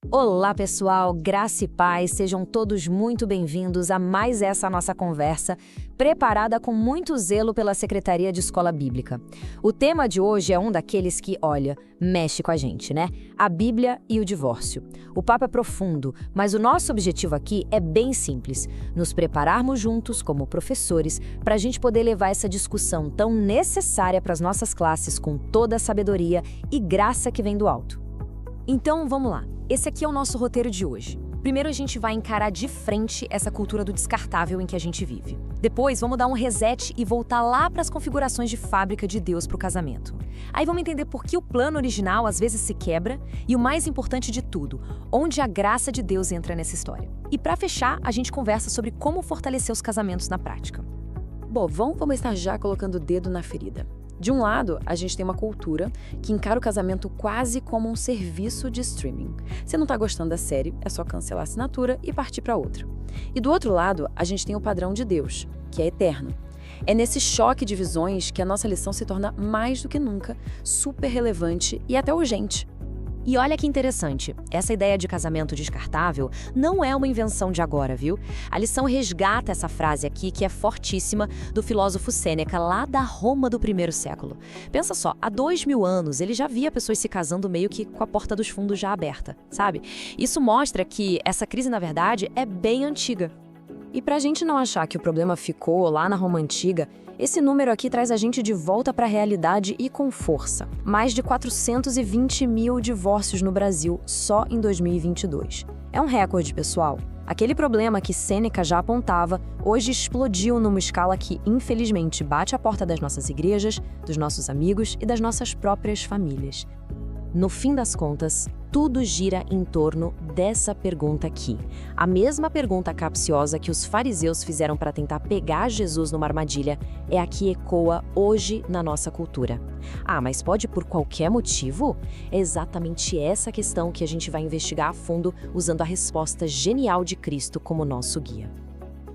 Olá, pessoal, graça e paz, sejam todos muito bem-vindos a mais essa nossa conversa, preparada com muito zelo pela Secretaria de Escola Bíblica. O tema de hoje é um daqueles que, olha, mexe com a gente, né? A Bíblia e o divórcio. O papo é profundo, mas o nosso objetivo aqui é bem simples: nos prepararmos juntos, como professores, para a gente poder levar essa discussão tão necessária para as nossas classes com toda a sabedoria e graça que vem do alto. Então, vamos lá. Esse aqui é o nosso roteiro de hoje. Primeiro a gente vai encarar de frente essa cultura do descartável em que a gente vive. Depois vamos dar um reset e voltar lá para as configurações de fábrica de Deus para o casamento. Aí vamos entender por que o plano original às vezes se quebra e o mais importante de tudo, onde a graça de Deus entra nessa história. E para fechar, a gente conversa sobre como fortalecer os casamentos na prática. Bom, vamos estar já colocando o dedo na ferida. De um lado, a gente tem uma cultura que encara o casamento quase como um serviço de streaming. Se não está gostando da série, é só cancelar a assinatura e partir para outra. E do outro lado, a gente tem o padrão de Deus, que é eterno. É nesse choque de visões que a nossa lição se torna mais do que nunca super relevante e até urgente. E olha que interessante, essa ideia de casamento descartável não é uma invenção de agora, viu? A lição resgata essa frase aqui, que é fortíssima, do filósofo Sêneca, lá da Roma do primeiro século. Pensa só, há 2000 anos ele já via pessoas se casando meio que com a porta dos fundos já aberta, sabe? Isso mostra que essa crise, na verdade, é bem antiga. E pra gente não achar que o problema ficou lá na Roma Antiga, esse número aqui traz a gente de volta para a realidade e com força. Mais de 420 mil divórcios no Brasil só em 2022. É um recorde, pessoal. Aquele problema que Sêneca já apontava, hoje explodiu numa escala que, infelizmente, bate a porta das nossas igrejas, dos nossos amigos e das nossas próprias famílias. No fim das contas, tudo gira em torno dessa pergunta aqui. A mesma pergunta capciosa que os fariseus fizeram para tentar pegar Jesus numa armadilha é a que ecoa hoje na nossa cultura. Ah, mas pode por qualquer motivo? É exatamente essa questão que a gente vai investigar a fundo usando a resposta genial de Cristo como nosso guia.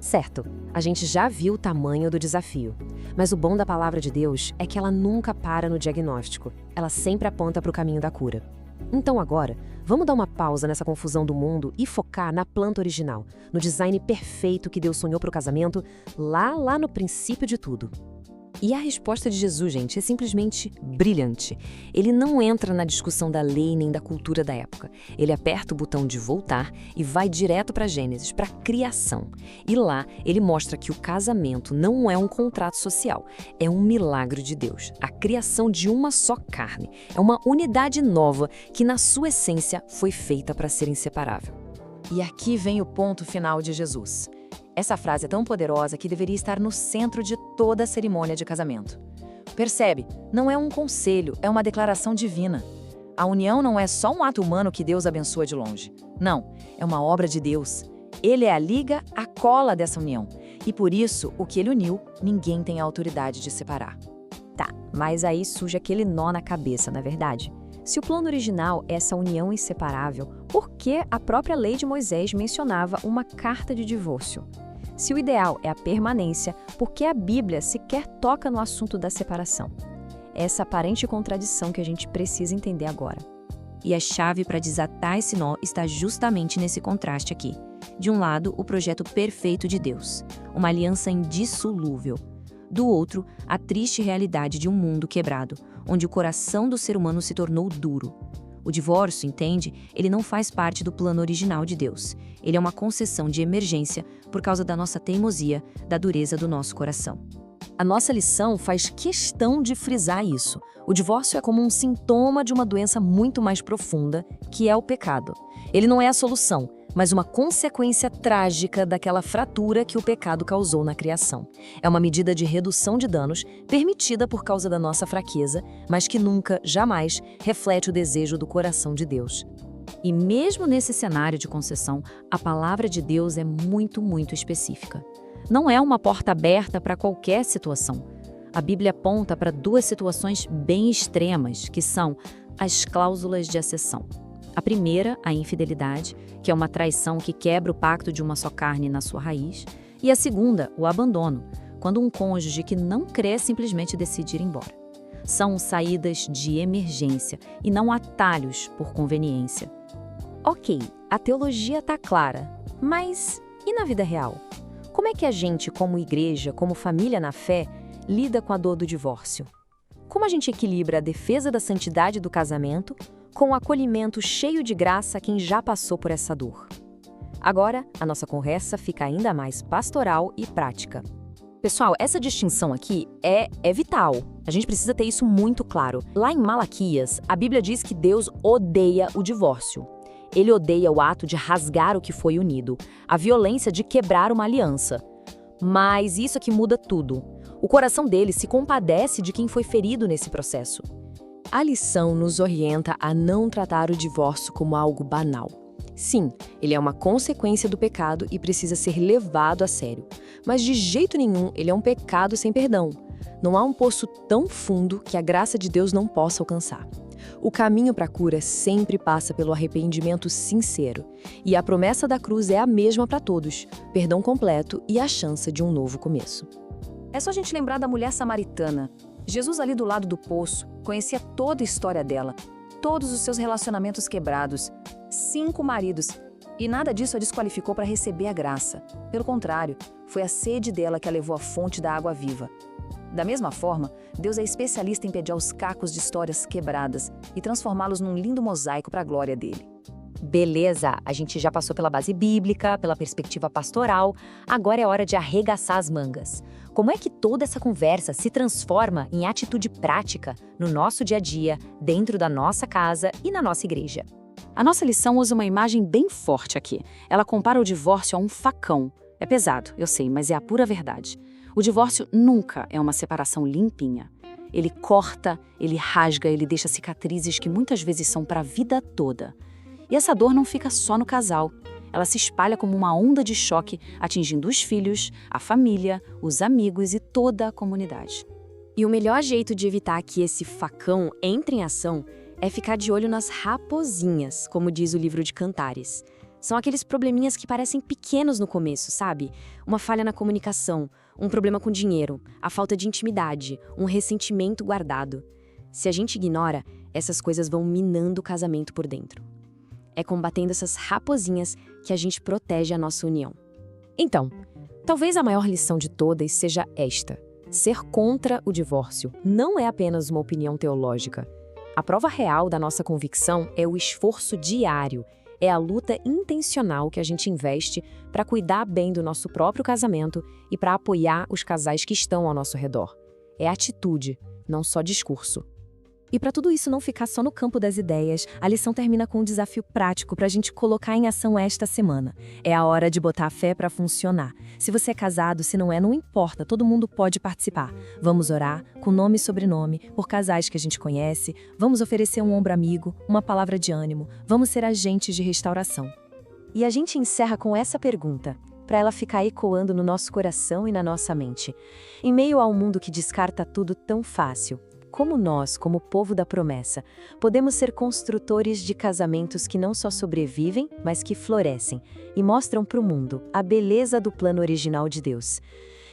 Certo, a gente já viu o tamanho do desafio. Mas o bom da palavra de Deus é que ela nunca para no diagnóstico. Ela sempre aponta para o caminho da cura. Então agora, vamos dar uma pausa nessa confusão do mundo e focar na planta original, no design perfeito que Deus sonhou para o casamento, lá no princípio de tudo. E a resposta de Jesus, gente, é simplesmente brilhante. Ele não entra na discussão da lei nem da cultura da época. Ele aperta o botão de voltar e vai direto para Gênesis, para a criação. E lá ele mostra que o casamento não é um contrato social, é um milagre de Deus. A criação de uma só carne. É uma unidade nova que, na sua essência, foi feita para ser inseparável. E aqui vem o ponto final de Jesus. Essa frase é tão poderosa que deveria estar no centro de toda a cerimônia de casamento. Percebe? Não é um conselho, é uma declaração divina. A união não é só um ato humano que Deus abençoa de longe. Não, é uma obra de Deus. Ele é a liga, a cola dessa união. E por isso, o que ele uniu, ninguém tem a autoridade de separar. Tá, mas aí surge aquele nó na cabeça, não é verdade? Se o plano original é essa união inseparável, por que a própria lei de Moisés mencionava uma carta de divórcio? Se o ideal é a permanência, por que a Bíblia sequer toca no assunto da separação? É essa aparente contradição que a gente precisa entender agora. E a chave para desatar esse nó está justamente nesse contraste aqui. De um lado, o projeto perfeito de Deus, uma aliança indissolúvel. Do outro, a triste realidade de um mundo quebrado, onde o coração do ser humano se tornou duro. O divórcio, entende? Ele não faz parte do plano original de Deus. Ele é uma concessão de emergência por causa da nossa teimosia, da dureza do nosso coração. A nossa lição faz questão de frisar isso. O divórcio é como um sintoma de uma doença muito mais profunda, que é o pecado. Ele não é a solução, mas uma consequência trágica daquela fratura que o pecado causou na criação. É uma medida de redução de danos permitida por causa da nossa fraqueza, mas que nunca, jamais, reflete o desejo do coração de Deus. E mesmo nesse cenário de concessão, a palavra de Deus é muito específica. Não é uma porta aberta para qualquer situação. A Bíblia aponta para duas situações bem extremas, que são as cláusulas de exceção. A primeira, a infidelidade, que é uma traição que quebra o pacto de uma só carne na sua raiz. E a segunda, o abandono, quando um cônjuge que não crê simplesmente decide ir embora. São saídas de emergência e não atalhos por conveniência. Ok, a teologia tá clara, mas e na vida real? Como é que a gente, como igreja, como família na fé, lida com a dor do divórcio? Como a gente equilibra a defesa da santidade do casamento com o acolhimento cheio de graça a quem já passou por essa dor? Agora, a nossa conversa fica ainda mais pastoral e prática. Pessoal, essa distinção aqui é vital. A gente precisa ter isso muito claro. Lá em Malaquias, a Bíblia diz que Deus odeia o divórcio. Ele odeia o ato de rasgar o que foi unido, a violência de quebrar uma aliança. Mas isso aqui muda tudo. O coração dele se compadece de quem foi ferido nesse processo. A lição nos orienta a não tratar o divórcio como algo banal. Sim, ele é uma consequência do pecado e precisa ser levado a sério. Mas de jeito nenhum ele é um pecado sem perdão. Não há um poço tão fundo que a graça de Deus não possa alcançar. O caminho para a cura sempre passa pelo arrependimento sincero. E a promessa da cruz é a mesma para todos: perdão completo e a chance de um novo começo. É só a gente lembrar da mulher samaritana. Jesus ali do lado do poço conhecia toda a história dela, todos os seus relacionamentos quebrados, 5 maridos, e nada disso a desqualificou para receber a graça. Pelo contrário, foi a sede dela que a levou à fonte da água viva. Da mesma forma, Deus é especialista em pegar os cacos de histórias quebradas e transformá-los num lindo mosaico para a glória dele. Beleza, a gente já passou pela base bíblica, pela perspectiva pastoral, agora é hora de arregaçar as mangas. Como é que toda essa conversa se transforma em atitude prática no nosso dia a dia, dentro da nossa casa e na nossa igreja? A nossa lição usa uma imagem bem forte aqui. Ela compara o divórcio a um facão. É pesado, eu sei, mas é a pura verdade. O divórcio nunca é uma separação limpinha. Ele corta, ele rasga, ele deixa cicatrizes que muitas vezes são para a vida toda. E essa dor não fica só no casal. Ela se espalha como uma onda de choque, atingindo os filhos, a família, os amigos e toda a comunidade. E o melhor jeito de evitar que esse facão entre em ação é ficar de olho nas raposinhas, como diz o livro de Cantares. São aqueles probleminhas que parecem pequenos no começo, sabe? Uma falha na comunicação, um problema com dinheiro, a falta de intimidade, um ressentimento guardado. Se a gente ignora, essas coisas vão minando o casamento por dentro. É combatendo essas raposinhas que a gente protege a nossa união. Então, talvez a maior lição de todas seja esta: ser contra o divórcio não é apenas uma opinião teológica. A prova real da nossa convicção é o esforço diário, é a luta intencional que a gente investe para cuidar bem do nosso próprio casamento e para apoiar os casais que estão ao nosso redor. É atitude, não só discurso. E para tudo isso não ficar só no campo das ideias, a lição termina com um desafio prático para a gente colocar em ação esta semana. É a hora de botar a fé para funcionar. Se você é casado, se não é, não importa, todo mundo pode participar. Vamos orar, com nome e sobrenome, por casais que a gente conhece, vamos oferecer um ombro amigo, uma palavra de ânimo, vamos ser agentes de restauração. E a gente encerra com essa pergunta, para ela ficar ecoando no nosso coração e na nossa mente. Em meio ao mundo que descarta tudo tão fácil, como nós, como povo da promessa, podemos ser construtores de casamentos que não só sobrevivem, mas que florescem e mostram para o mundo a beleza do plano original de Deus.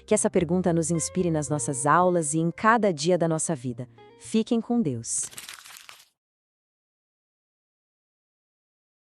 Que essa pergunta nos inspire nas nossas aulas e em cada dia da nossa vida. Fiquem com Deus.